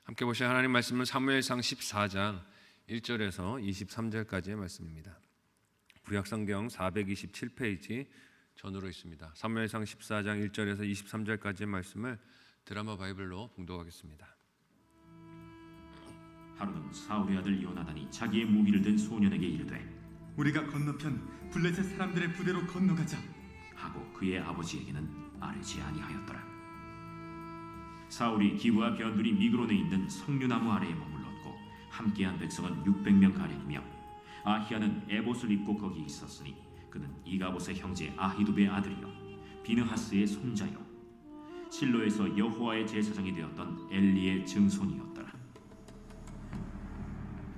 함께 보실 하나님 말씀은 사무엘상 14장 1절에서 23절까지의 말씀입니다. 구약성경 427페이지 전으로 있습니다. 사무엘상 14장 1절에서 23절까지의 말씀을 드라마 바이블로 봉독하겠습니다. 하루는 사울의 아들 요나단이 자기의 무기를 든 소년에게 이르되 우리가 건너편 블레셋 사람들의 부대로 건너가자 하고 그의 아버지에게는 아뢰지 아니하였더라. 사울이 기브와 변두리 미그론에 있는 석류나무 아래에 머물렀고 함께한 백성은 600명 가량이며 아히야는 에봇을 입고 거기 있었으니 그는 이가봇의 형제 아히두베의 아들이요 비느하스의 손자요 실로에서 여호와의 제사장이 되었던 엘리의 증손이었더라.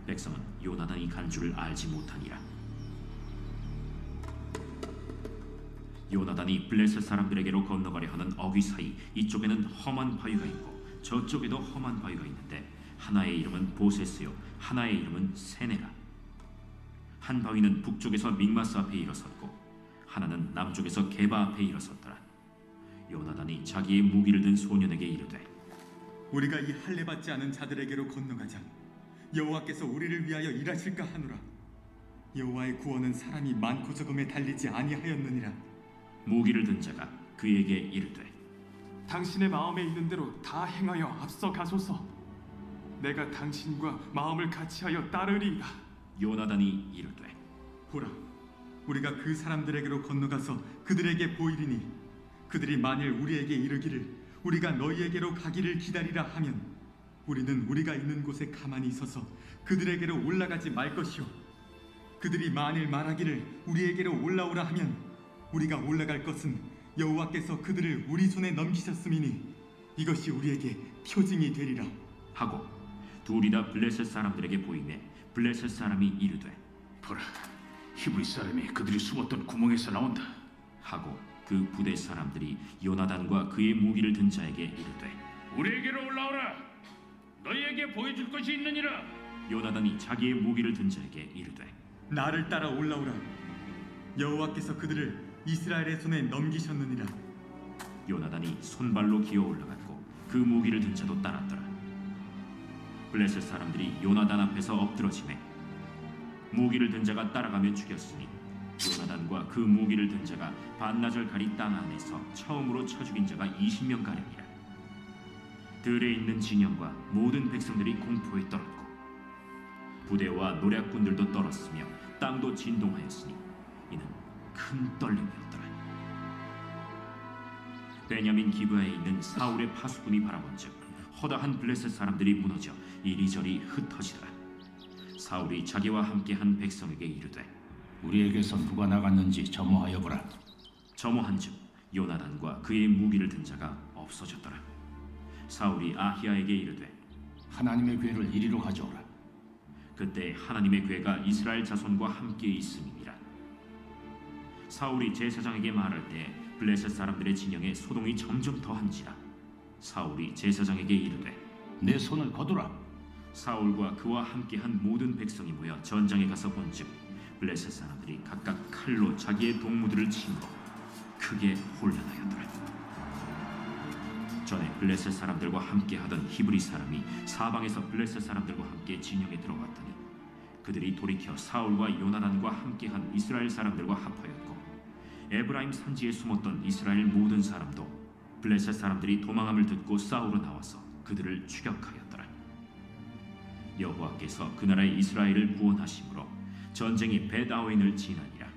백성은 요나단이 간 줄을 알지 못하니라. 요나단이 블레셋 사람들에게로 건너가려 하는 어귀 사이 이쪽에는 험한 바위가 있고 저쪽에도 험한 바위가 있는데 하나의 이름은 보세스요 하나의 이름은 세네라. 한 바위는 북쪽에서 믹마스 앞에 일어섰고 하나는 남쪽에서 게바 앞에 일어섰더라. 요나단이 자기의 무기를 든 소년에게 이르되 우리가 이 할례 받지 않은 자들에게로 건너가자 여호와께서 우리를 위하여 일하실까 하노라. 여호와의 구원은 사람이 많고 적음에 달리지 아니하였느니라. 무기를 든 자가 그에게 이르되 당신의 마음에 있는 대로 다 행하여 앞서 가소서. 내가 당신과 마음을 같이하여 따르리이다. 요나단이 이르되 보라, 우리가 그 사람들에게로 건너가서 그들에게 보이리니 그들이 만일 우리에게 이르기를 우리가 너희에게로 가기를 기다리라 하면 우리는 우리가 있는 곳에 가만히 있어서 그들에게로 올라가지 말 것이요 그들이 만일 말하기를 우리에게로 올라오라 하면 우리가 올라갈 것은 여호와께서 그들을 우리 손에 넘기셨음이니 이것이 우리에게 표징이 되리라 하고 둘이 다 블레셋 사람들에게 보이매 블레셋 사람이 이르되 보라, 히브리 사람이 그들이 숨었던 구멍에서 나온다 하고 그 부대 사람들이 요나단과 그의 무기를 든 자에게 이르되 우리에게로 올라오라. 너희에게 보여줄 것이 있느니라. 요나단이 자기의 무기를 든 자에게 이르되 나를 따라 올라오라. 여호와께서 그들을 이스라엘의 손에 넘기셨느니라. 요나단이 손발로 기어 올라갔고 그 무기를 든 자도 따랐더라. 블레셋 사람들이 요나단 앞에서 엎드러지매 무기를 든 자가 따라가며 죽였으니 요나단과 그 무기를 든 자가 반나절 가리 땅 안에서 처음으로 쳐 죽인 자가 20명 가량이라. 들에 있는 진영과 모든 백성들이 공포에 떨었고 부대와 노략군들도 떨었으며 땅도 진동하였으니 이는 큰 떨림이었더라. 베냐민 기브아에 있는 사울의 파수꾼이 바라본즉 허다한 블레셋 사람들이 무너져 이리저리 흩어지더라. 사울이 자기와 함께한 백성에게 이르되 우리에게서 누가 나갔는지 점호하여 보라. 점호한즉 요나단과 그의 무기를 든 자가 없어졌더라. 사울이 아히야에게 이르되 하나님의 괴를 이리로 가져오라. 그때 하나님의 괴가 이스라엘 자손과 함께 있음이니라. 사울이 제사장에게 말할 때 블레셋 사람들의 진영에 소동이 점점 더한지라. 사울이 제사장에게 이르되 내 손을 거두라. 사울과 그와 함께한 모든 백성이 모여 전장에 가서 본즉 블레셋 사람들이 각각 칼로 자기의 동무들을 치므로 크게 혼란하였더라. 전에 블레셋 사람들과 함께하던 히브리 사람이 사방에서 블레셋 사람들과 함께 진영에 들어왔더니 그들이 돌이켜 사울과 요나단과 함께한 이스라엘 사람들과 합하였고 에브라임 산지에 숨었던 이스라엘 모든 사람도 블레셋 사람들이 도망함을 듣고 싸우러 나와서 그들을 추격하였더라. 여호와께서 그 나라의 이스라엘을 구원하심으로 전쟁이 벳아웬을 지나니라.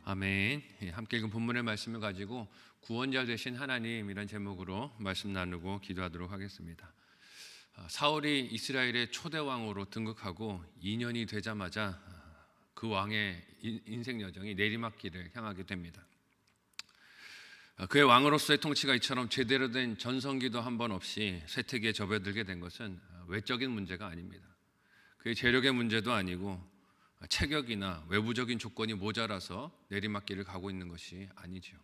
아멘. 함께 읽은 본문의 말씀을 가지고 구원자 되신 하나님이란 제목으로 말씀 나누고 기도하도록 하겠습니다. 사울이 이스라엘의 초대 왕으로 등극하고 2년이 되자마자 그 왕의 인생 여정이 내리막길을 향하게 됩니다. 그의 왕으로서의 통치가 이처럼 제대로 된 전성기도 한 번 없이 쇠퇴기에 접어들게 된 것은 외적인 문제가 아닙니다. 그의 재력의 문제도 아니고 체격이나 외부적인 조건이 모자라서 내리막길을 가고 있는 것이 아니죠.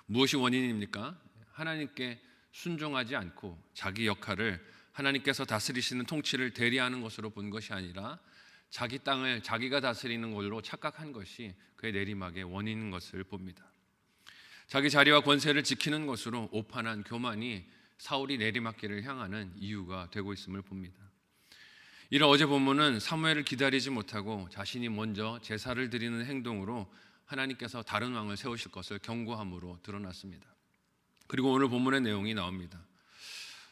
무엇이 원인입니까? 하나님께 순종하지 않고 자기 역할을 하나님께서 다스리시는 통치를 대리하는 것으로 본 것이 아니라 자기 땅을 자기가 다스리는 걸로 착각한 것이 그의 내리막의 원인인 것을 봅니다. 자기 자리와 권세를 지키는 것으로 오판한 교만이 사울이 내리막길을 향하는 이유가 되고 있음을 봅니다. 이런 어제 본문은 사무엘을 기다리지 못하고 자신이 먼저 제사를 드리는 행동으로 하나님께서 다른 왕을 세우실 것을 경고함으로 드러났습니다. 그리고 오늘 본문의 내용이 나옵니다.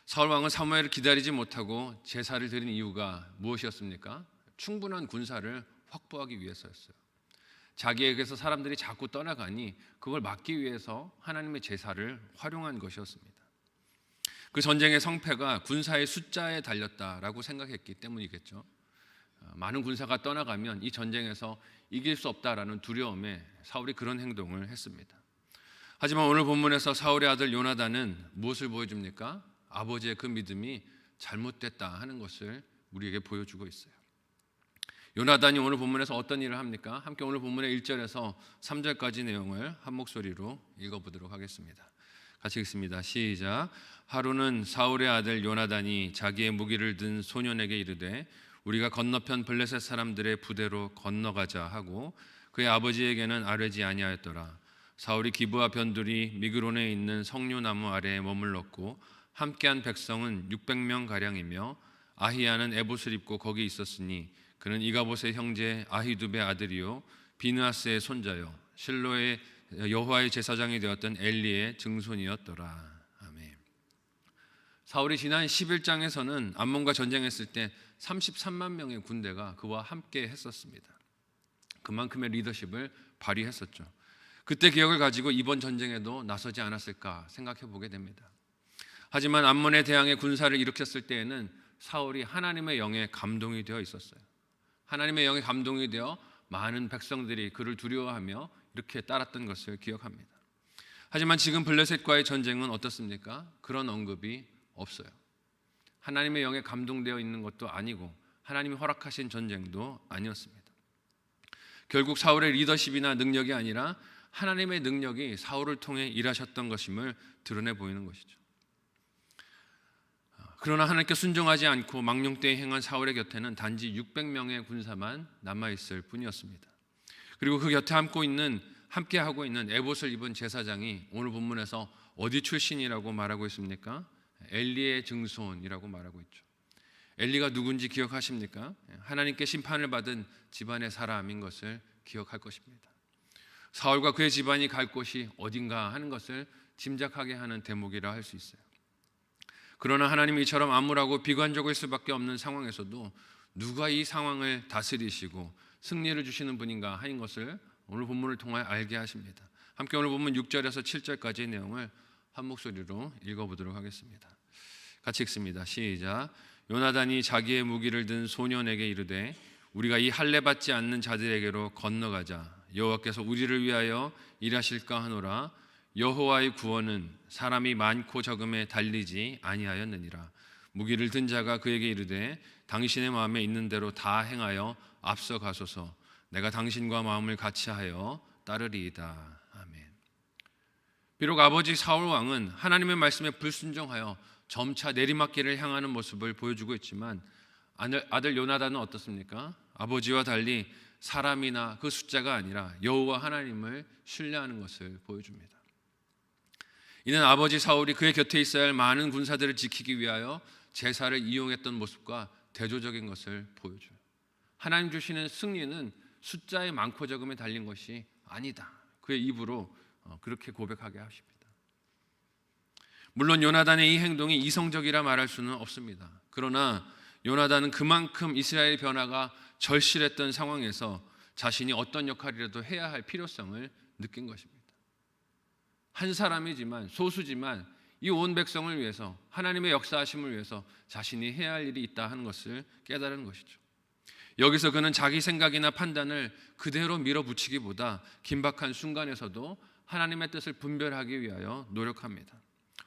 사울 왕은 사무엘을 기다리지 못하고 제사를 드린 이유가 무엇이었습니까? 충분한 군사를 확보하기 위해서였어요. 자기에게서 사람들이 자꾸 떠나가니 그걸 막기 위해서 하나님의 제사를 활용한 것이었습니다. 그 전쟁의 성패가 군사의 숫자에 달렸다라고 생각했기 때문이겠죠. 많은 군사가 떠나가면 이 전쟁에서 이길 수 없다라는 두려움에 사울이 그런 행동을 했습니다. 하지만 오늘 본문에서 사울의 아들 요나단은 무엇을 보여줍니까? 아버지의 그 믿음이 잘못됐다 하는 것을 우리에게 보여주고 있어요. 요나단이 오늘 본문에서 어떤 일을 합니까? 함께 오늘 본문의 1절에서 3절까지 내용을 한 목소리로 읽어보도록 하겠습니다. 같이 읽습니다. 시작. 하루는 사울의 아들 요나단이 자기의 무기를 든 소년에게 이르되 우리가 건너편 블레셋 사람들의 부대로 건너가자 하고 그의 아버지에게는 아뢰지 아니하였더라. 사울이 기브와 변두리 미그론에 있는 석류나무 아래에 머물렀고 함께한 백성은 600명 가량이며 아히야는 에봇을 입고 거기 있었으니 그는 이가봇의 형제 아히두베 아들이요 비느하스의 손자요 실로의 여호와의 제사장이 되었던 엘리의 증손이었더라. 아멘. 사울이 지난 11장에서는 암몬과 전쟁했을 때 33만 명의 군대가 그와 함께 했었습니다. 그만큼의 리더십을 발휘했었죠. 그때 기억을 가지고 이번 전쟁에도 나서지 않았을까 생각해 보게 됩니다. 하지만 암몬의 대항해 군사를 일으켰을 때에는 사울이 하나님의 영에 감동이 되어 있었어요. 하나님의 영에 감동이 되어 많은 백성들이 그를 두려워하며 이렇게 따랐던 것을 기억합니다. 하지만 지금 블레셋과의 전쟁은 어떻습니까? 그런 언급이 없어요. 하나님의 영에 감동되어 있는 것도 아니고 하나님이 허락하신 전쟁도 아니었습니다. 결국 사울의 리더십이나 능력이 아니라 하나님의 능력이 사울을 통해 일하셨던 것임을 드러내 보이는 것이죠. 그러나 하나님께 순종하지 않고 망령되이 행한 사울의 곁에는 단지 600명의 군사만 남아있을 뿐이었습니다. 그리고 그 곁에 함께 하고 있는 에봇을 입은 제사장이 오늘 본문에서 어디 출신이라고 말하고 있습니까? 엘리의 증손이라고 말하고 있죠. 엘리가 누군지 기억하십니까? 하나님께 심판을 받은 집안의 사람인 것을 기억할 것입니다. 사울과 그의 집안이 갈 곳이 어딘가 하는 것을 짐작하게 하는 대목이라 할 수 있어요. 그러나 하나님이 이처럼 암울하고 비관적일 수밖에 없는 상황에서도 누가 이 상황을 다스리시고 승리를 주시는 분인가 하는 것을 오늘 본문을 통해 알게 하십니다. 함께 오늘 본문 6절에서 7절까지의 내용을 한 목소리로 읽어보도록 하겠습니다. 같이 읽습니다. 시작. 요나단이 자기의 무기를 든 소년에게 이르되 우리가 이 할례 받지 않는 자들에게로 건너가자. 여호와께서 우리를 위하여 일하실까 하노라. 여호와의 구원은 사람이 많고 적음에 달리지 아니하였느니라. 무기를 든 자가 그에게 이르되 당신의 마음에 있는 대로 다 행하여 앞서 가소서. 내가 당신과 마음을 같이하여 따르리이다. 아멘. 비록 아버지 사울 왕은 하나님의 말씀에 불순종하여 점차 내리막길을 향하는 모습을 보여주고 있지만 아들 요나단은 어떻습니까? 아버지와 달리 사람이나 그 숫자가 아니라 여호와 하나님을 신뢰하는 것을 보여줍니다. 이는 아버지 사울이 그의 곁에 있어야 할 많은 군사들을 지키기 위하여 제사를 이용했던 모습과 대조적인 것을 보여줘요. 하나님 주시는 승리는 숫자의 많고 적음에 달린 것이 아니다. 그의 입으로 그렇게 고백하게 하십니다. 물론 요나단의 이 행동이 이성적이라 말할 수는 없습니다. 그러나 요나단은 그만큼 이스라엘의 변화가 절실했던 상황에서 자신이 어떤 역할이라도 해야 할 필요성을 느낀 것입니다. 한 사람이지만 소수지만 이 온 백성을 위해서 하나님의 역사하심을 위해서 자신이 해야 할 일이 있다 하는 것을 깨달은 것이죠. 여기서 그는 자기 생각이나 판단을 그대로 밀어붙이기보다 긴박한 순간에서도 하나님의 뜻을 분별하기 위하여 노력합니다.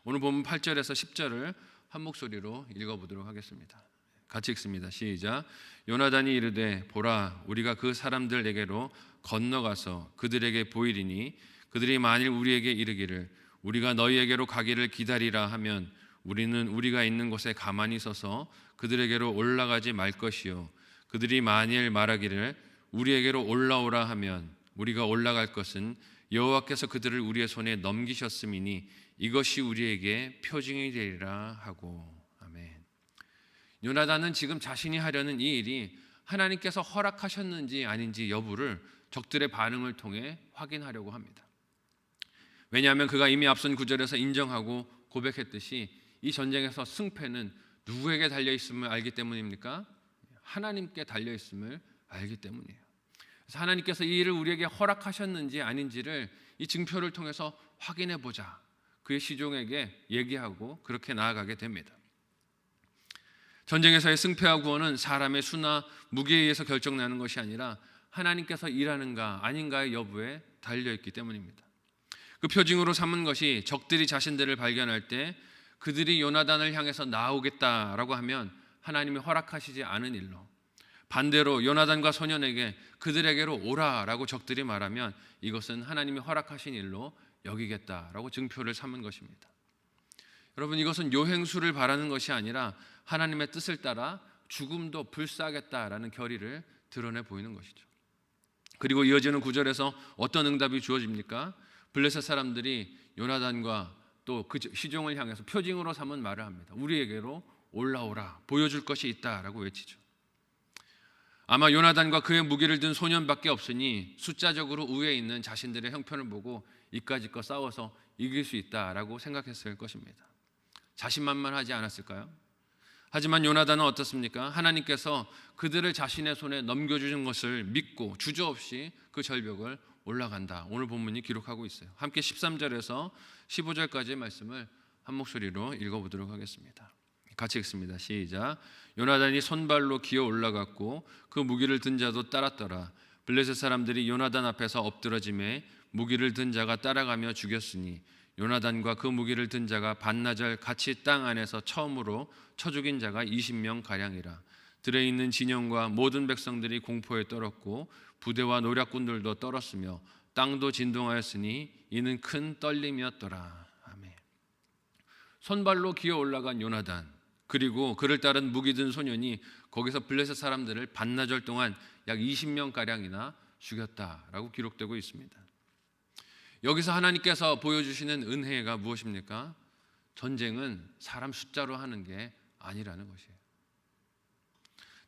오늘 본문 8절에서 10절을 한 목소리로 읽어보도록 하겠습니다. 같이 읽습니다. 시작. 요나단이 이르되 보라 우리가 그 사람들에게로 건너가서 그들에게 보이리니 그들이 만일 우리에게 이르기를 우리가 너희에게로 가기를 기다리라 하면 우리는 우리가 있는 곳에 가만히 서서 그들에게로 올라가지 말 것이요 그들이 만일 말하기를 우리에게로 올라오라 하면 우리가 올라갈 것은 여호와께서 그들을 우리의 손에 넘기셨음이니 이것이 우리에게 표징이 되리라 하고. 아멘. 요나단은 지금 자신이 하려는 이 일이 하나님께서 허락하셨는지 아닌지 여부를 적들의 반응을 통해 확인하려고 합니다. 왜냐하면 그가 이미 앞선 구절에서 인정하고 고백했듯이 이 전쟁에서 승패는 누구에게 달려있음을 알기 때문입니까? 하나님께 달려있음을 알기 때문이에요. 그래서 하나님께서 이 일을 우리에게 허락하셨는지 아닌지를 이 증표를 통해서 확인해 보자. 그의 시종에게 얘기하고 그렇게 나아가게 됩니다. 전쟁에서의 승패와 구원은 사람의 수나 무기에 의해서 결정나는 것이 아니라 하나님께서 일하는가 아닌가의 여부에 달려있기 때문입니다. 그 표징으로 삼은 것이 적들이 자신들을 발견할 때 그들이 요나단을 향해서 나오겠다라고 하면 하나님이 허락하시지 않은 일로, 반대로 요나단과 소년에게 그들에게로 오라라고 적들이 말하면 이것은 하나님이 허락하신 일로 여기겠다라고 증표를 삼은 것입니다. 여러분, 이것은 요행수를 바라는 것이 아니라 하나님의 뜻을 따라 죽음도 불사하겠다라는 결의를 드러내 보이는 것이죠. 그리고 이어지는 구절에서 어떤 응답이 주어집니까? 블레셋 사람들이 요나단과 또 그 시종을 향해서 표징으로 삼은 말을 합니다. 우리에게로 올라오라, 보여줄 것이 있다라고 외치죠. 아마 요나단과 그의 무기를 든 소년밖에 없으니 숫자적으로 우위에 있는 자신들의 형편을 보고 이까짓 거 싸워서 이길 수 있다라고 생각했을 것입니다. 자신만만하지 않았을까요? 하지만 요나단은 어떻습니까? 하나님께서 그들을 자신의 손에 넘겨주는 것을 믿고 주저없이 그 절벽을 올라간다. 오늘 본문이 기록하고 있어요. 함께 13절에서 15절까지의 말씀을 한 목소리로 읽어보도록 하겠습니다. 같이 읽습니다. 시작. 요나단이 손발로 기어 올라갔고 그 무기를 든 자도 따랐더라. 블레셋 사람들이 요나단 앞에서 엎드러짐에 무기를 든 자가 따라가며 죽였으니 요나단과 그 무기를 든 자가 반나절 같이 땅 안에서 처음으로 쳐 죽인 자가 20명 가량이라. 들에 있는 진영과 모든 백성들이 공포에 떨었고 부대와 노략군들도 떨었으며 땅도 진동하였으니 이는 큰 떨림이었더라. 아멘. 손발로 기어 올라간 요나단, 그리고 그를 따른 무기 든 소년이 거기서 블레셋 사람들을 반나절 동안 약 20명 가량이나 죽였다라고 기록되고 있습니다. 여기서 하나님께서 보여주시는 은혜가 무엇입니까? 전쟁은 사람 숫자로 하는 게 아니라는 것이에요.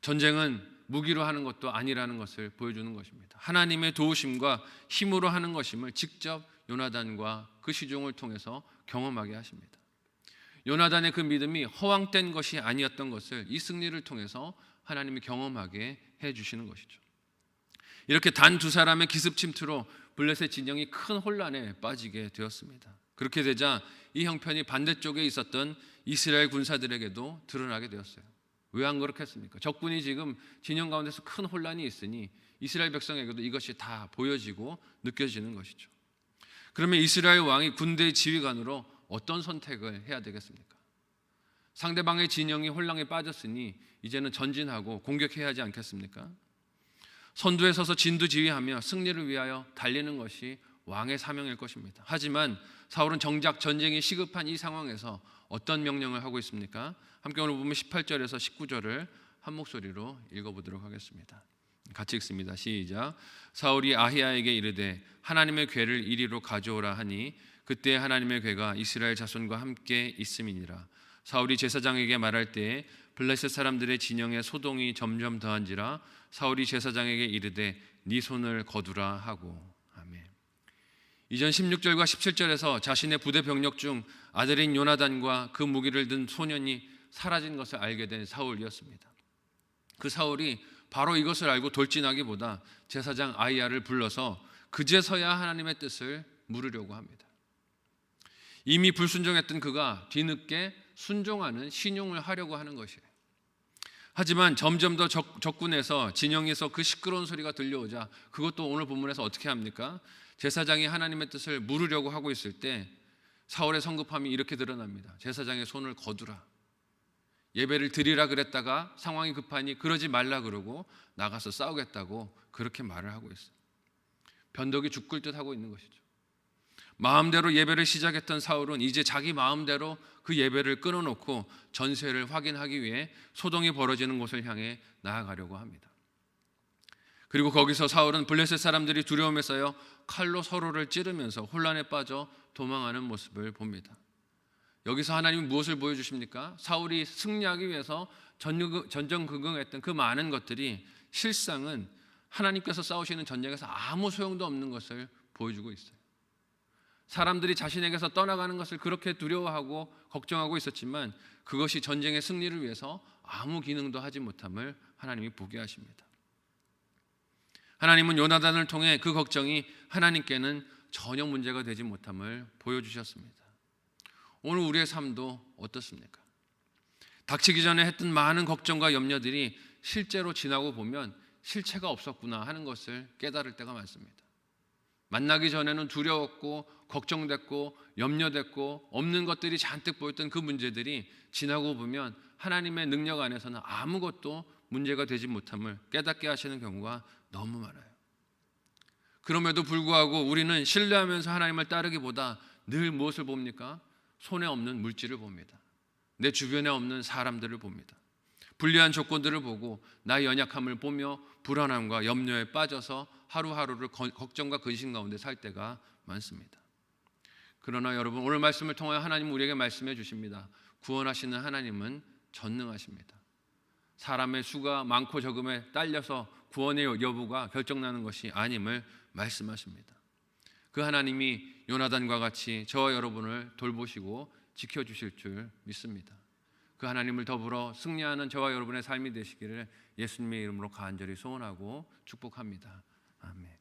전쟁은 무기로 하는 것도 아니라는 것을 보여주는 것입니다. 하나님의 도우심과 힘으로 하는 것임을 직접 요나단과 그 시종을 통해서 경험하게 하십니다. 요나단의 그 믿음이 허황된 것이 아니었던 것을 이 승리를 통해서 하나님이 경험하게 해주시는 것이죠. 이렇게 단 두 사람의 기습 침투로 블레셋 진영이 큰 혼란에 빠지게 되었습니다. 그렇게 되자 이 형편이 반대쪽에 있었던 이스라엘 군사들에게도 드러나게 되었어요. 왜 안 그렇겠습니까? 적군이 지금 진영 가운데서 큰 혼란이 있으니 이스라엘 백성에게도 이것이 다 보여지고 느껴지는 것이죠. 그러면 이스라엘 왕이 군대 지휘관으로 어떤 선택을 해야 되겠습니까? 상대방의 진영이 혼란에 빠졌으니 이제는 전진하고 공격해야 하지 않겠습니까? 선두에 서서 진두지휘하며 승리를 위하여 달리는 것이 왕의 사명일 것입니다. 하지만 사울은 정작 전쟁이 시급한 이 상황에서 어떤 명령을 하고 있습니까? 함께 오늘 보면 18절에서 19절을 한 목소리로 읽어보도록 하겠습니다. 같이 읽습니다. 시작. 사울이 아히야에게 이르되 하나님의 궤를 이리로 가져오라 하니 그때 하나님의 궤가 이스라엘 자손과 함께 있음이니라. 사울이 제사장에게 말할 때에 블레셋 사람들의 진영에 소동이 점점 더한지라. 사울이 제사장에게 이르되 네 손을 거두라 하고. 아멘. 이전 16절과 17절에서 자신의 부대 병력 중 아들인 요나단과 그 무기를 든 소년이 사라진 것을 알게 된 사울이었습니다. 그 사울이 바로 이것을 알고 돌진하기보다 제사장 아히야를 불러서 그제서야 하나님의 뜻을 물으려고 합니다. 이미 불순종했던 그가 뒤늦게 순종하는 신용을 하려고 하는 것이에요. 하지만 점점 더 적군에서 진영에서 그 시끄러운 소리가 들려오자 그것도 오늘 본문에서 어떻게 합니까? 제사장이 하나님의 뜻을 물으려고 하고 있을 때 사울의 성급함이 이렇게 드러납니다. 제사장의 손을 거두라. 예배를 드리라 그랬다가 상황이 급하니 그러지 말라 그러고 나가서 싸우겠다고 그렇게 말을 하고 있어요. 변덕이 죽을 듯 하고 있는 것이죠. 마음대로 예배를 시작했던 사울은 이제 자기 마음대로 그 예배를 끊어놓고 전세를 확인하기 위해 소동이 벌어지는 곳을 향해 나아가려고 합니다. 그리고 거기서 사울은 블레셋 사람들이 두려움에 쌓여 칼로 서로를 찌르면서 혼란에 빠져 도망하는 모습을 봅니다. 여기서 하나님은 무엇을 보여주십니까? 사울이 승리하기 위해서 전전긍긍했던 그 많은 것들이 실상은 하나님께서 싸우시는 전쟁에서 아무 소용도 없는 것을 보여주고 있어요. 사람들이 자신에게서 떠나가는 것을 그렇게 두려워하고 걱정하고 있었지만 그것이 전쟁의 승리를 위해서 아무 기능도 하지 못함을 하나님이 보게 하십니다. 하나님은 요나단을 통해 그 걱정이 하나님께는 전혀 문제가 되지 못함을 보여주셨습니다. 오늘 우리의 삶도 어떻습니까? 닥치기 전에 했던 많은 걱정과 염려들이 실제로 지나고 보면 실체가 없었구나 하는 것을 깨달을 때가 많습니다. 만나기 전에는 두려웠고 걱정됐고 염려됐고 없는 것들이 잔뜩 보였던 그 문제들이 지나고 보면 하나님의 능력 안에서는 아무것도 문제가 되지 못함을 깨닫게 하시는 경우가 너무 많아요. 그럼에도 불구하고 우리는 신뢰하면서 하나님을 따르기보다 늘 무엇을 봅니까? 손에 없는 물질을 봅니다. 내 주변에 없는 사람들을 봅니다. 불리한 조건들을 보고 나의 연약함을 보며 불안함과 염려에 빠져서 하루하루를 걱정과 근심 가운데 살 때가 많습니다. 그러나 여러분, 오늘 말씀을 통하여 하나님은 우리에게 말씀해 주십니다. 구원하시는 하나님은 전능하십니다. 사람의 수가 많고 적음에 딸려서 구원의 여부가 결정나는 것이 아님을 말씀하십니다. 그 하나님이 요나단과 같이 저와 여러분을 돌보시고 지켜주실 줄 믿습니다. 그 하나님을 더불어 승리하는 저와 여러분의 삶이 되시기를 예수님의 이름으로 간절히 소원하고 축복합니다. 아멘.